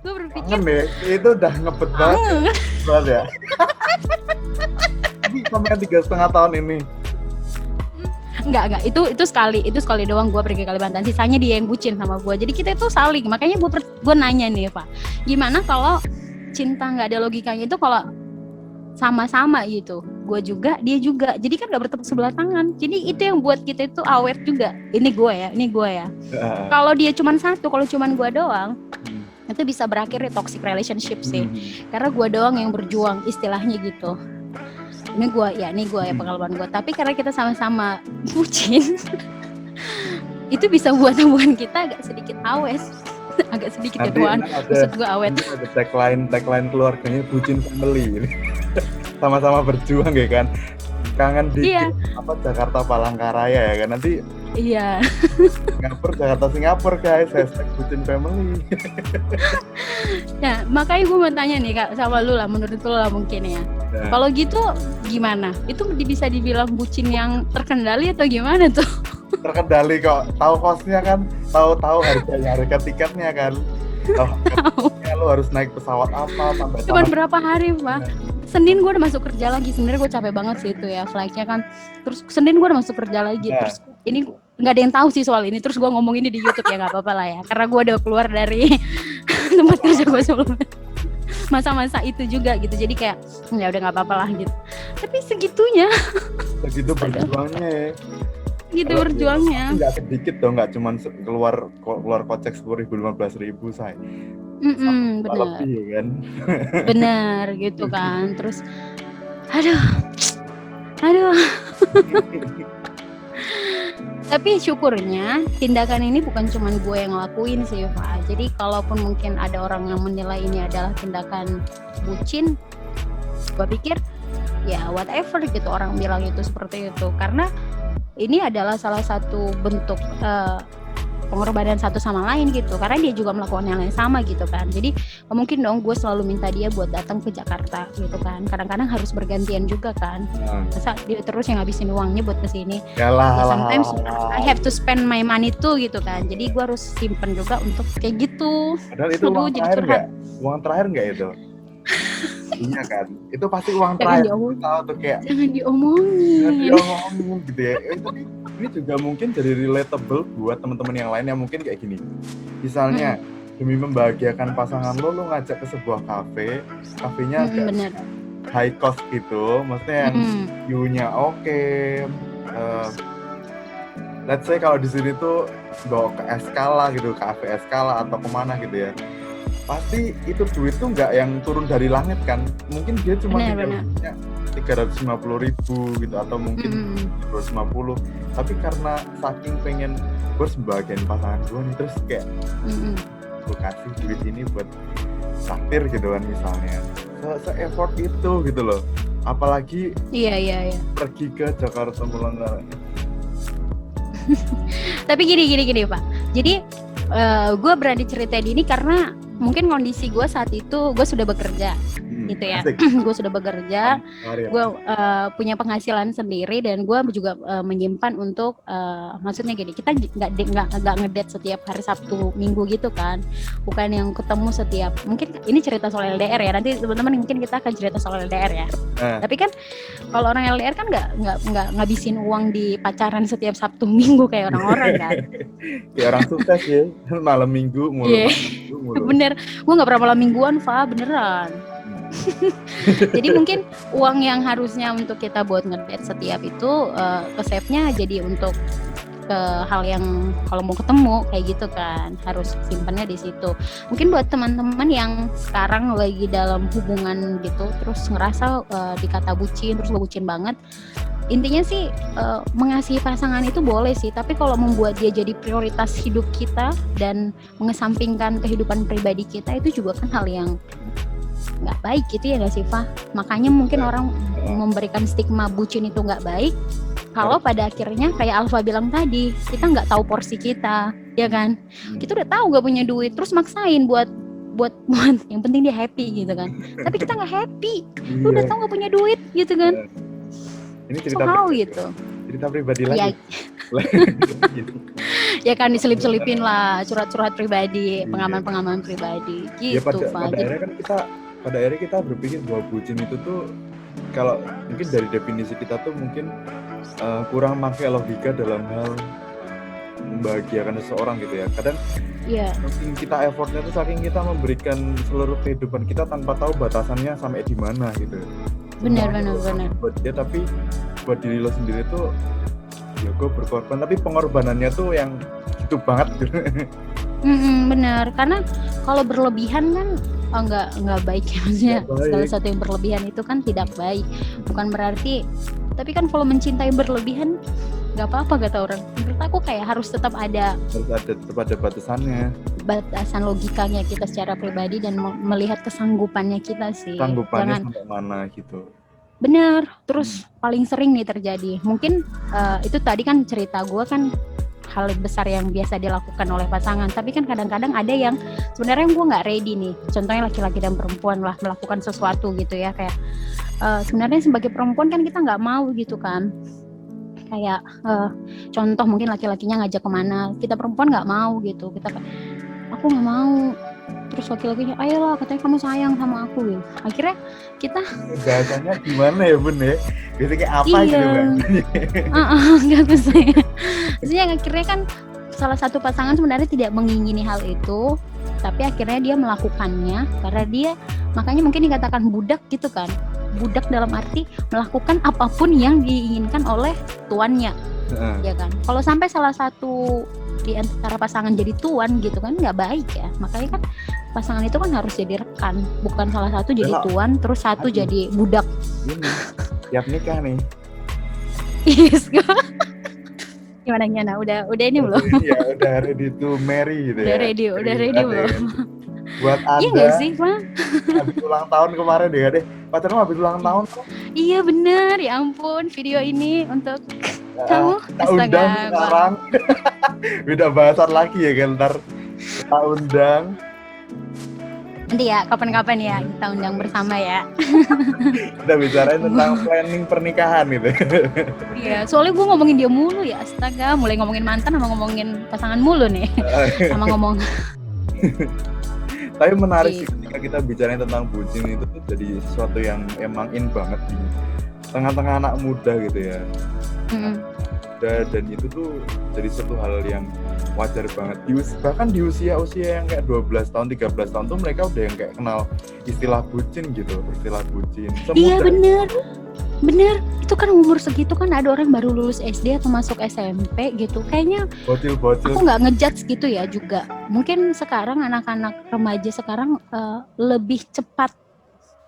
Gue berpikir kangen deh, itu udah ngebet banget ya. Tapi sampai 3,5 tahun ini. enggak, itu sekali doang gue pergi ke Kalimantan, sisanya dia yang bucin sama gue. Jadi kita itu saling, makanya gue nanya nih Pak, gimana kalau cinta nggak ada logikanya itu kalau sama-sama gitu, gue juga dia juga, jadi kan nggak bertepuk sebelah tangan. Jadi itu yang buat kita itu awet juga. Ini gue ya. Kalau dia cuma satu, kalau cuma gue doang, itu bisa berakhir di toxic relationship sih. Karena gue doang yang berjuang istilahnya gitu. Ini gue ya pengalaman gue. Tapi karena kita sama-sama bucin, itu bisa buat hubungan kita agak sedikit awet. Agak sedikit jatuhan. Maksud gue awet. Ada tagline keluarganya bucin family. Sama-sama berjuang ya kan. Kangen dikit Jakarta Palangkaraya ya kan. Nanti Singapura guys, #bucin family. Nah, makanya gue mau tanya nih Kak sama lu lah, menurut lu lah mungkin ya. Kalau gitu gimana? Itu bisa dibilang bucin yang terkendali atau gimana tuh? Terkendali kok, tahu kosnya kan, tahu harga tiketnya kan. Lu harus naik pesawat apa tambah. Cuman berapa hari Pak? Senin gue udah masuk kerja lagi. Sebenarnya gue capek banget sih itu ya flightnya kan. Terus Senin gue udah masuk kerja lagi. Terus ini nggak ada yang tahu sih soal ini. Terus gue ngomong ini di YouTube ya nggak apa-apa lah ya. Karena gue udah keluar dari tempat kerja gue sebelumnya. Masa-masa itu juga gitu. Jadi kayak ya udah nggak apa-apa lah gitu. Tapi segitunya. Segitu berjuangnya ya. Gitu berjuangnya. Nggak sedikit dong, nggak cuma keluar kocek 10.000 15.000 say. Bener. Lebih kan. Bener gitu kan. Terus aduh. Tapi syukurnya tindakan ini bukan cuma gue yang ngelakuin sih Pak. Jadi kalaupun mungkin ada orang yang menilai ini adalah tindakan bucin, gue pikir ya whatever gitu orang bilang itu seperti itu. Karena ini adalah salah satu bentuk pengorbanan satu sama lain gitu, karena dia juga melakukan hal yang sama gitu kan. Jadi mungkin dong gue selalu minta dia buat datang ke Jakarta gitu kan, kadang-kadang harus bergantian juga kan. Masa dia terus yang ngabisin uangnya buat kesini ya, sometimes I have to spend my money too gitu kan. Jadi gue harus simpen juga untuk kayak gitu. Padahal itu uang terakhir nggak itu? Iya kan, itu pasti uang terakhir. Jangan diomongin gitu ya. Ini juga mungkin jadi relatable buat teman-teman yang lain yang mungkin kayak gini. Misalnya demi membahagiakan pasangan lo ngajak ke sebuah kafenya agak high cost gitu, maksudnya yang view-nya oke. Let's say kalau di sini tuh bawa ke Eskala gitu, cafe Eskala atau kemana gitu ya. Pasti itu duit tuh nggak yang turun dari langit kan, mungkin dia cuma 350.000 gitu atau mungkin 250, tapi karena saking pengen gue sebagian pasangan gue nih, terus kayak gue kasih duit ini buat traktir gitu kan misalnya, se-effort itu gitu loh, apalagi pergi ke Jakarta Palangkaraya. Tapi gini Pak, jadi gue berani cerita ini karena mungkin kondisi gue saat itu gue sudah bekerja gitu ya. Gue sudah bekerja, gue punya penghasilan sendiri dan gue juga menyimpan untuk maksudnya gini, kita nggak ngedate setiap hari Sabtu Minggu gitu kan, bukan yang ketemu setiap, mungkin ini cerita soal LDR ya, nanti teman-teman mungkin kita akan cerita soal LDR ya. Tapi kan kalau orang LDR kan nggak ngabisin uang di pacaran setiap Sabtu Minggu kayak orang-orang kan. Kayak orang sukses ya, malam minggu mulu. Bener, gue nggak pernah malam mingguan, Fa, beneran. Jadi mungkin uang yang harusnya untuk kita buat ngedate setiap itu ke save-nya jadi untuk ke hal yang kalau mau ketemu kayak gitu kan, harus simpannya di situ. Mungkin buat teman-teman yang sekarang lagi dalam hubungan gitu terus ngerasa dikata bucin, terus lo bucin banget, intinya sih mengasihi pasangan itu boleh sih, tapi kalau membuat dia jadi prioritas hidup kita dan mengesampingkan kehidupan pribadi kita, itu juga kan hal yang nggak baik gitu ya nggak sih Fah? Makanya mungkin orang memberikan stigma bucin itu nggak baik kalau pada akhirnya kayak Alfa bilang tadi, kita nggak tahu porsi kita, ya kan? Kita udah tahu nggak punya duit terus maksain buat yang penting dia happy gitu kan, tapi kita nggak happy, lu udah tahu nggak punya duit gitu kan. Ini cerita gitu. Cerita pribadi lagi. Ya kan diselip-selipin lah curhat-curhat pribadi, pengalaman-pengalaman pribadi gitu. Ya pada akhirnya kita berpikir bahwa bucin itu tuh kalau mungkin dari definisi kita tuh mungkin kurang pakai logika dalam hal membahagiakan seseorang gitu ya. Kadang saking kita effortnya tuh saking kita memberikan seluruh kehidupan kita tanpa tahu batasannya sampai di mana gitu. Benar. Buat dia, tapi buat diri lo sendiri tuh ya gue berkorban, tapi pengorbanannya tuh yang gitu banget gitu. Benar, karena kalau berlebihan kan nggak baik ya, maksudnya segala sesuatu yang berlebihan itu kan tidak baik. Bukan berarti, tapi kan kalau mencintai berlebihan nggak apa-apa kata orang. Menurut aku kayak harus tetap ada batasannya, batasan logikanya kita secara pribadi dan melihat kesanggupannya kita sih. Sanggupannya sampai mana gitu. Bener. Terus paling sering nih terjadi, mungkin itu tadi kan cerita gue kan hal besar yang biasa dilakukan oleh pasangan, tapi kan kadang-kadang ada yang sebenarnya gue nggak ready nih, contohnya laki-laki dan perempuan lah melakukan sesuatu gitu ya, kayak sebenarnya sebagai perempuan kan kita nggak mau gitu kan, kayak contoh mungkin laki-lakinya ngajak kemana, kita perempuan nggak mau gitu, kita aku nggak mau, terus laki-lakinya ayolah katanya kamu sayang sama aku gitu, akhirnya kita bahasanya gimana ya Bun ya, biasanya kayak apa gitu kan. Nggak bisa ya. Maksudnya akhirnya kan salah satu pasangan sebenarnya tidak mengingini hal itu, tapi akhirnya dia melakukannya karena dia, makanya mungkin dikatakan budak gitu kan, budak dalam arti melakukan apapun yang diinginkan oleh tuannya, ya kan. Kalau sampai salah satu di antara pasangan jadi tuan gitu kan nggak baik ya, makanya kan pasangan itu kan harus jadi rekan, bukan salah satu jadi tuan terus satu jadi budak. Ini siap nikah nih. Yes. Gimana udah ini belum? Ya udah ready to marry gitu udah ya. Udah ready belum? Buat Anda. Iya nggak sih, Pak? Habis ulang tahun kemarin deh. Pacarmu habis ulang tahun tuh. Iya bener, ya ampun, video ini untuk kamu. Tak undang sekarang. Beda bahasan lagi ya kan, ntar tak undang. Nanti ya, kapan-kapan ya kita undang bersama ya. Kita bicarain tentang planning pernikahan gitu. Iya, soalnya gue ngomongin dia mulu ya, astaga. Mulai ngomongin mantan sama ngomongin pasangan mulu nih. Sama ngomong. Tapi menarik sih ketika kita bicarain tentang bucin itu tuh jadi sesuatu yang emang in banget di tengah-tengah anak muda gitu ya. Dan itu tuh jadi suatu hal yang wajar banget. Bahkan di usia yang kayak 12 tahun, 13 tahun tuh mereka udah yang kayak kenal istilah bucin gitu, istilah bucin. Iya bener. Itu kan umur segitu kan ada orang baru lulus SD atau masuk SMP gitu. Kayaknya bocil. Aku nggak ngejudge gitu ya juga. Mungkin sekarang anak-anak remaja sekarang lebih cepat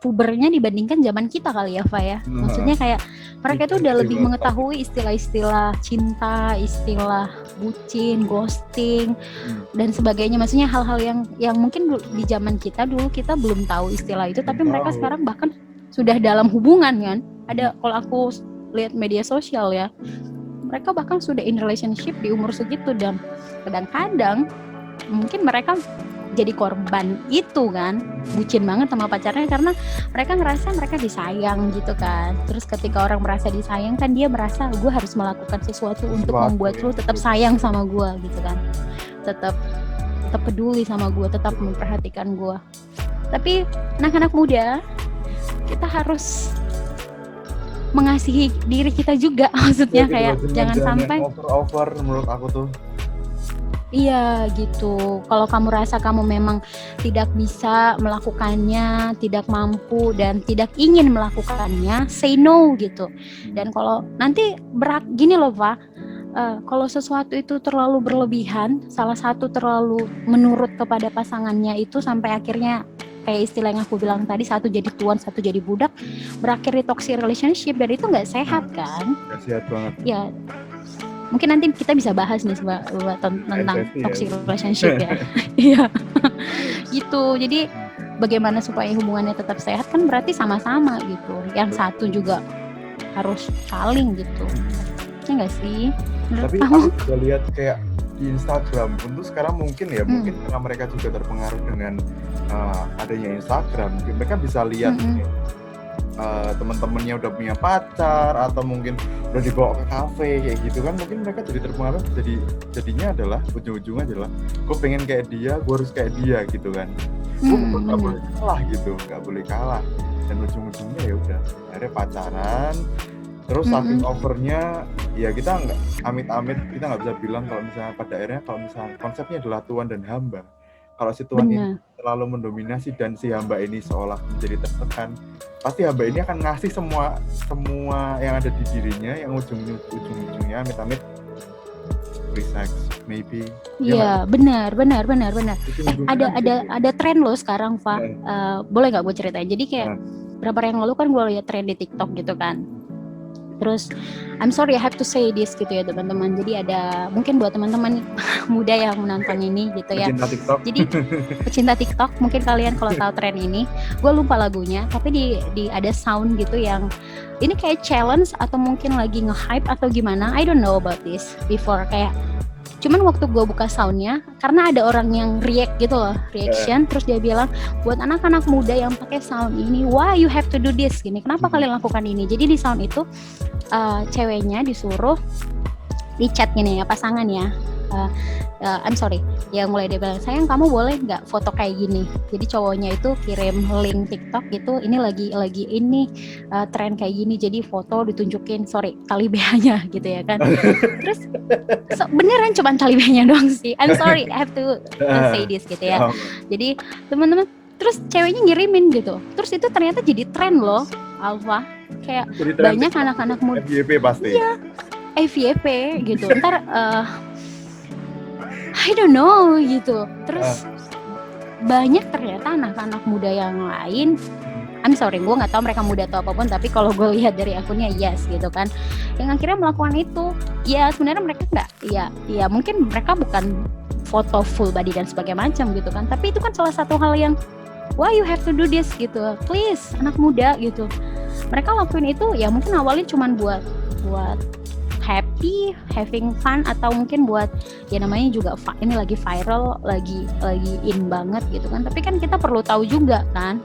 pubernya dibandingkan zaman kita kali ya, Fa ya. Maksudnya kayak mereka itu udah lebih mengetahui istilah-istilah cinta, istilah bucin, ghosting dan sebagainya. Maksudnya hal-hal yang mungkin di zaman kita dulu kita belum tahu istilah itu, tapi mereka sekarang bahkan sudah dalam hubungan kan. Ada, kalau aku lihat media sosial ya, mereka bahkan sudah in relationship di umur segitu, dan kadang-kadang mungkin mereka jadi korban itu kan, bucin banget sama pacarnya karena mereka ngerasa mereka disayang gitu kan. Terus ketika orang merasa disayang kan dia merasa gue harus melakukan sesuatu untuk membuat lu tetap sayang sama gue gitu kan, tetap peduli sama gue, tetap memperhatikan gue. Tapi anak-anak muda kita harus mengasihi diri kita juga, maksudnya kayak jangan sampai over menurut aku tuh. Iya gitu. Kalau kamu rasa kamu memang tidak bisa melakukannya, tidak mampu dan tidak ingin melakukannya, say no gitu. Dan kalau nanti gini loh Pak, kalau sesuatu itu terlalu berlebihan, salah satu terlalu menurut kepada pasangannya itu sampai akhirnya kayak istilah yang aku bilang tadi, satu jadi tuan, satu jadi budak, berakhir di toxic relationship, dan itu nggak sehat kan? Nggak sehat banget. Ya. Mungkin nanti kita bisa bahas nih tentang toxic relationship ya. Iya. Gitu. Jadi bagaimana supaya hubungannya tetap sehat kan berarti sama-sama gitu. Yang satu juga harus saling gitu. Ya enggak sih? Tapi aku juga lihat kayak di Instagram pun tuh sekarang mungkin karena mereka juga terpengaruh dengan adanya Instagram. Mereka bisa lihat teman-temannya udah punya pacar atau mungkin udah dibawa ke kafe kayak gitu kan, mungkin mereka jadi terpengaruh, jadinya adalah ujung-ujungnya adalah gue pengen kayak dia, gue harus kayak dia gitu kan. Gue nggak boleh kalah gitu, nggak boleh kalah, dan ujung-ujungnya ya udah akhirnya pacaran. Terus saking overnya ya kita nggak amit-amit, kita nggak bisa bilang kalau misalnya pada akhirnya kalau misalnya konsepnya adalah tuan dan hamba. Kalau si tuan ini terlalu mendominasi dan si hamba ini seolah menjadi tertekan, pasti hamba ini akan ngasih semua yang ada di dirinya, yang ujung-ujungnya amit-amit free sex maybe. Iya, benar. Ada tren loh sekarang, Fa. Boleh nggak gue ceritain? Jadi kayak berapa hari yang lalu kan gue lihat tren di TikTok gitu kan. Terus I'm sorry I have to say this gitu ya teman-teman. Jadi ada mungkin buat teman-teman muda yang menonton ini gitu ya. Pecinta TikTok. Jadi pecinta TikTok mungkin kalian kalau tahu tren ini, gue lupa lagunya, tapi di ada sound gitu yang ini kayak challenge atau mungkin lagi nge-hype atau gimana. I don't know about this before, kayak cuman waktu gue buka soundnya, karena ada orang yang react gitu loh, reaction, terus dia bilang buat anak-anak muda yang pakai sound ini, why you have to do this gini, kenapa kalian lakukan ini. Jadi di sound itu ceweknya disuruh di chat gini ya, pasangan ya, I'm sorry, yang mulai dia bilang, sayang kamu boleh nggak foto kayak gini. Jadi cowoknya itu kirim link TikTok gitu, ini lagi ini tren kayak gini, jadi foto ditunjukin, sorry tali BH-nya gitu ya kan. Terus beneran cuman tali BH-nya doang sih, I'm sorry I have to say this gitu ya. Jadi teman-teman, terus ceweknya ngirimin gitu, terus itu ternyata jadi tren loh Alfa, kayak banyak anak-anak muda FYP pasti. Iya, FYP gitu. Ntar I don't know gitu. Terus banyak ternyata anak-anak muda yang lain, I'm sorry, gue nggak tahu mereka muda atau apapun, tapi kalau gue lihat dari akunnya yes gitu kan, yang akhirnya melakukan itu. Ya sebenarnya mereka nggak, ya mungkin mereka bukan foto full body dan sebagainya macam gitu kan, tapi itu kan salah satu hal yang why you have to do this gitu, please anak muda gitu. Mereka lakuin itu ya mungkin awalnya cuman buat happy, having fun, atau mungkin buat ya namanya juga ini lagi viral, lagi in banget gitu kan. Tapi kan kita perlu tahu juga kan